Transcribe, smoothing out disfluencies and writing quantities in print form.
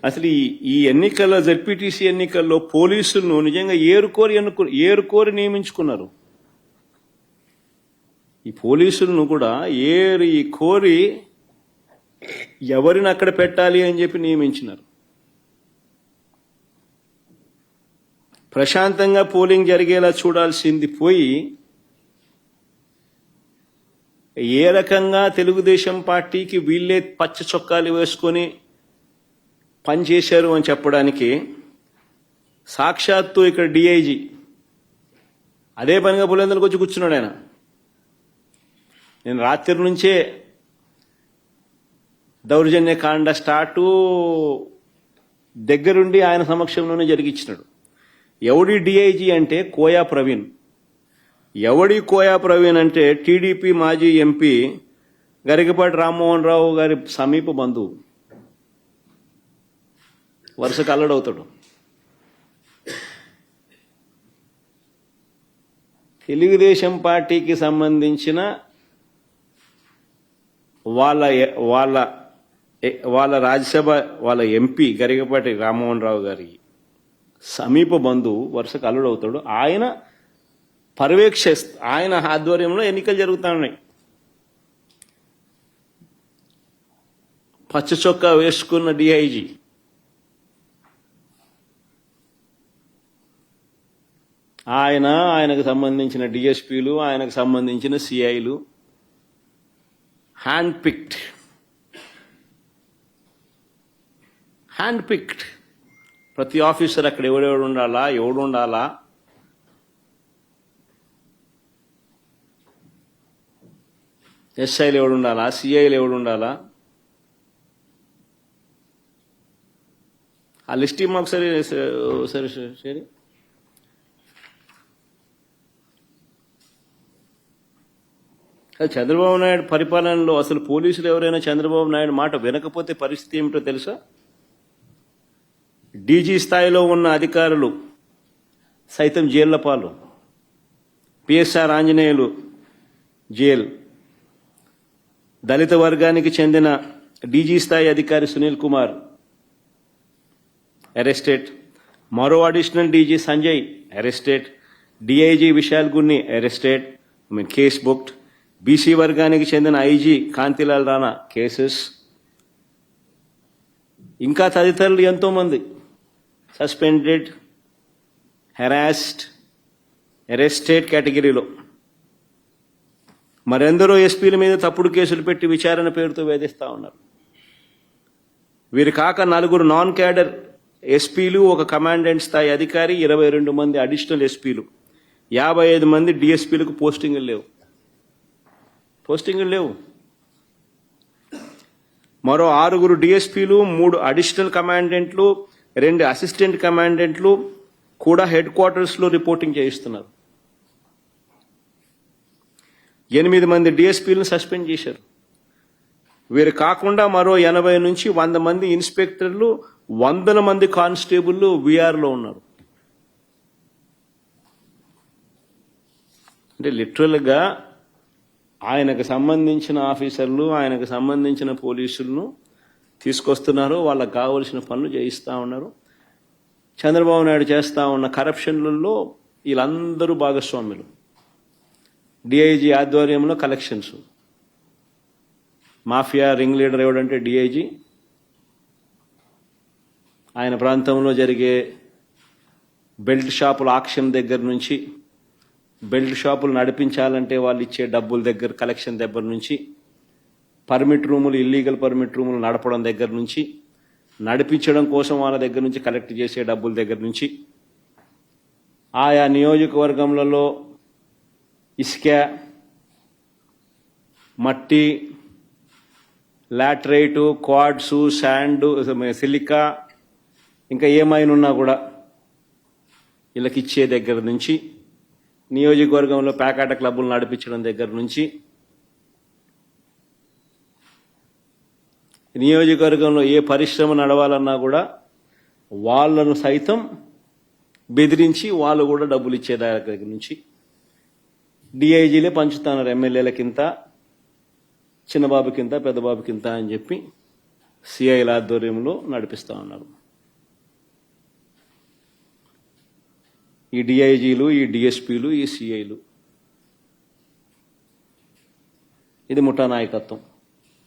అసలు ఈ ఎన్నికల్లో జెడ్పీటీసీ ఎన్నికల్లో పోలీసులను నిజంగా ఏరుకోరి నియమించుకున్నారు. ఈ పోలీసులను కూడా కోరి ఎవరిని అక్కడ పెట్టాలి అని చెప్పి నియమించినారు. ప్రశాంతంగా పోలింగ్ జరిగేలా చూడాల్సింది పోయి ఏ రకంగా తెలుగుదేశం పార్టీకి వీళ్ళే పచ్చ చొక్కాలు వేసుకొని పనిచేశారు అని చెప్పడానికి సాక్షాత్తు ఇక్కడ డిఐజీ అదే పనిగా పులివెందులకు వచ్చి కూర్చున్నాడు. ఆయన నేను రాత్రి నుంచే దౌర్జన్యకాండ స్టార్టు దగ్గరుండి ఆయన సమక్షంలోనే జరిగించినాడు. ఎవడి డిఐజీ అంటే కోయా ప్రవీణ్. ఎవడి కోయా ప్రవీణ్ అంటే టీడీపీ మాజీ ఎంపీ గరికపాటి రామ్మోహన్ రావు గారి సమీప బంధువు. వరుసకు అల్లడవుతాడు. తెలుగుదేశం పార్టీకి సంబంధించిన వాళ్ళ రాజ్యసభ వాళ్ళ ఎంపీ గరికపాటి రామ్మోహన్ రావు గారి సమీప బంధువు వరుసకు అల్లుడవుతాడు. ఆయన ఆయన ఆధ్వర్యంలో ఎన్నికలు జరుగుతూ ఉన్నాయి. పచ్చ చొక్కా వేసుకున్న డిఐజీ ఆయనకు సంబంధించిన డిఎస్పీలు, ఆయనకు సంబంధించిన సిఐలు హ్యాండ్ పిక్డ్ ప్రతి ఆఫీసర్ అక్కడ ఎవడు ఉండాలా, ఎస్ఐలు ఎవడు ఉండాలా, సిఐలు ఎవడు ఉండాలా, ఆ లిస్ట్ మాకు సరే చంద్రబాబు నాయుడు పరిపాలనలో అసలు పోలీసులు ఎవరైనా చంద్రబాబు నాయుడు మాట వినకపోతే పరిస్థితి ఏమిటో తెలుసా? డీజీ స్థాయిలో ఉన్న అధికారులు సైతం జైళ్ల పాలు. PSR Anjaneyulu jail. దళిత వర్గానికి చెందిన డీజీ స్థాయి అధికారి సునీల్ కుమార్ అరెస్టెడ్. మరో additional DG Sanjay arrested. DIG Vishal Gunni arrested, case booked. BC వర్గానికి చెందిన ఐజీ కాంతిలాల్ రాణా కేసెస్. ఇంకా తదితరులు ఎంతో మంది సస్పెండెడ్, హెరాస్డ్, అరెస్టెడ్ కేటగిరీలో. మరెందరో ఎస్పీల మీద తప్పుడు కేసులు పెట్టి విచారణ పేరుతో వేధిస్తా ఉన్నారు. వీరు కాక 4 నాన్ క్యాడర్ ఎస్పీలు, ఒక కమాండెంట్ స్థాయి అధికారి, 22 మంది అడిషనల్ ఎస్పీలు, 55 మంది డిఎస్పీలకు పోస్టింగులు లేవు. మరో 6 డిఎస్పీలు, 3 అడిషనల్ కమాండెంట్లు, 2 అసిస్టెంట్ కమాండెంట్లు కూడా హెడ్ క్వార్టర్స్ లో రిపోర్టింగ్ చేయిస్తున్నారు. 8 మంది డిఎస్పీలను సస్పెండ్ చేశారు. వీరు కాకుండా మరో 80 నుంచి 100 మంది ఇన్స్పెక్టర్లు, 100 మంది కానిస్టేబుల్లు వీఆర్లో ఉన్నారు. అంటే లిటరల్గా ఆయనకు సంబంధించిన ఆఫీసర్లు, ఆయనకు సంబంధించిన పోలీసులను తీసుకొస్తున్నారు. వాళ్ళకు కావలసిన పనులు చేయిస్తూ ఉన్నారు. చంద్రబాబు నాయుడు చేస్తూ ఉన్న కరప్షన్లలో వీళ్ళందరూ భాగస్వాములు. డిఐజీ ఆధ్వర్యంలో కలెక్షన్స్. మాఫియా రింగ్ లీడర్ ఎవడంటే డిఐజీ. ఆయన ప్రాంతంలో జరిగే బెల్ట్ షాపుల ఆక్షన్ దగ్గర నుంచి, బెల్ట్ షాపులు నడిపించాలంటే వాళ్ళు ఇచ్చే డబ్బుల దగ్గర కలెక్షన్ దగ్గర నుంచి, పర్మిట్ రూములు, ఇల్లీగల్ పర్మిట్ రూములు నడపడం దగ్గర నుంచి, నడిపించడం కోసం వాళ్ళ దగ్గర నుంచి కలెక్ట్ చేసే డబ్బుల దగ్గర నుంచి, ఆయా నియోజకవర్గంలో ఇసుక, మట్టి, లాటరైటు, క్వాడ్స్, శాండ్, సిలికా, ఇంకా ఏమైనా ఉన్నా కూడా వీళ్ళకి ఇచ్చే దగ్గర నుంచి, నియోజకవర్గంలో పేకాట క్లబ్బులు నడిపించడం దగ్గర నుంచి, నియోజకవర్గంలో ఏ పరిశ్రమ నడవాలన్నా కూడా వాళ్ళను సైతం బెదిరించి వాళ్ళు కూడా డబ్బులు ఇచ్చే దగ్గర నుంచి డిఐజీలే పంచుతున్నారు. ఎమ్మెల్యేలకింత, చిన్నబాబుకింత, పెద్దబాబుకింత అని చెప్పి సిఐల ఆధ్వర్యంలో నడిపిస్తా ఉన్నారు. ఈ డిఐజీలు, ఈ డిఎస్పీలు, ఈ సిఐలు, ఇది ముఠా నాయకత్వం.